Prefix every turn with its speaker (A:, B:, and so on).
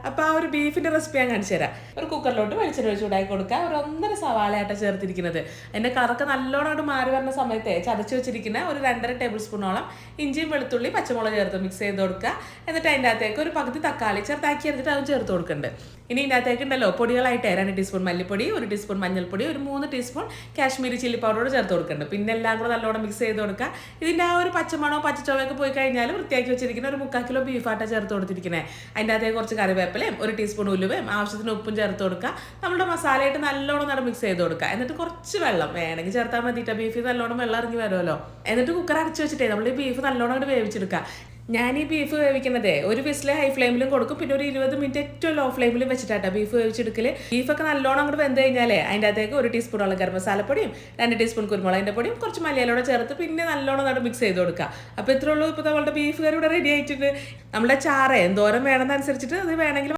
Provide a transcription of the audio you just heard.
A: അപ്പോൾ ആ ഒരു ബീഫിൻ്റെ റെസിപ്പി ഞാൻ കാണിച്ചു തരാം. ഒരു കുക്കറിലോട്ട് വെളിച്ചെണ്ണ ഒഴിച്ച് ചൂടാക്കി കൊടുക്കുക. ഒരു 1.5 സവാളയായിട്ട് ചേർത്തിരിക്കുന്നത്. അതിൻ്റെ കറക്ക് നല്ലോണം മാറി വരുന്ന സമയത്ത് ചതച്ച് വെച്ചിരിക്കുന്ന ഒരു 2.5 ടേബിൾ സ്പൂണോളം ഇഞ്ചിയും വെളുത്തുള്ളി പച്ചമുളക് ചേർത്ത് മിക്സ് ചെയ്ത് കൊടുക്കുക. എന്നിട്ട് അതിൻ്റെ അകത്തേക്ക് ഒരു പകുതി തക്കാളി ചെറുതാക്കി എടുത്തിട്ട് അതും ചേർത്ത് കൊടുക്കുന്നുണ്ട്. ഇനി ഇതിൻ്റെ അകത്തേക്ക് ഉണ്ടല്ലോ പൊടികളായിട്ട് 2 ടീസ്പൂൺ മല്ലിപ്പൊടി, 1 ടീസ്പൂൺ മഞ്ഞൾപ്പൊടി, ഒരു 3 ടീസ്പൂൺ കാശ്മീരി ചില്ലി പൗഡർ ചേർത്ത് കൊടുക്കുന്നുണ്ട്. പിന്നെ എല്ലാം കൂടെ നല്ലോണം മിക്സ് ചെയ്ത് കൊടുക്കുക. ഇതിൻ്റെ ആ ഒരു പച്ചമണോ പച്ചച്ചോവയൊക്കെ പോയി കഴിഞ്ഞാൽ വൃത്തിയാക്കി വെച്ചിരിക്കുന്ന ഒരു 3/4 കിലോ ബീഫാട്ട ചേർത്ത് കൊടുത്തിരിക്കുന്നത്. അതിൻ്റെ അകത്തേക്ക് കുറച്ച് കറിവേപ്പിലയും 1 ടീസ്പൂൺ ഉലുവയും ആവശ്യത്തിന് ഉപ്പും ചേർത്ത് കൊടുക്കുക. നമ്മുടെ മസാലയായിട്ട് നല്ലോണം മിക്സ് ചെയ്ത് കൊടുക്കുക. എന്നിട്ട് കുറച്ച് വെള്ളം വേണമെങ്കിൽ ചേർത്താൽ മതിയിട്ട് ബീഫ് നല്ലോണം വെള്ളം ഇറങ്ങി വരുമല്ലോ. എന്നിട്ട് കുക്കർ അടച്ച് വെച്ചിട്ടേ നമ്മൾ ഈ ബീഫ് നല്ലോണം വേവിച്ചെടുക്കുക. ഞാൻ ഈ ബീഫ് വേവിക്കുന്നത് ഒരു വിസിൽ ഹൈ ഫ്ലെയിമിലും കൊടുക്കും, പിന്നെ ഒരു 20 മിനിറ്റ് ഏറ്റവും ലോ ഫ്ലെയിമിലും വെച്ചിട്ടാട്ടോ ബീഫ് വേവിച്ചെടുക്കൽ. ബീഫൊക്കെ നല്ലോണം അങ്ങോട്ട് വെന്ത് കഴിഞ്ഞാലേ അതിൻ്റെ അകത്തേക്ക് 1 ടീസ്പൂണോളം ഗരം മസാലപ്പൊടിയും 2 ടീസ്പൂൺ കുരുമുളകിൻ്റെ പൊടിയും കുറച്ച് മല്ലിയിലൂടെ ചേർത്ത് പിന്നെ നല്ലോണം മിക്സ് ചെയ്ത് കൊടുക്കുക. അപ്പോൾ ഇത്രേ ഉള്ളൂ. ഇപ്പോൾ നമ്മളുടെ ബീഫ് കറി ഇവിടെ റെഡി ആയിട്ടുണ്ട്. നമ്മുടെ ചാറ് എന്തോരം വേണമെന്നനുസരിച്ചിട്ട് അത് വേണമെങ്കിൽ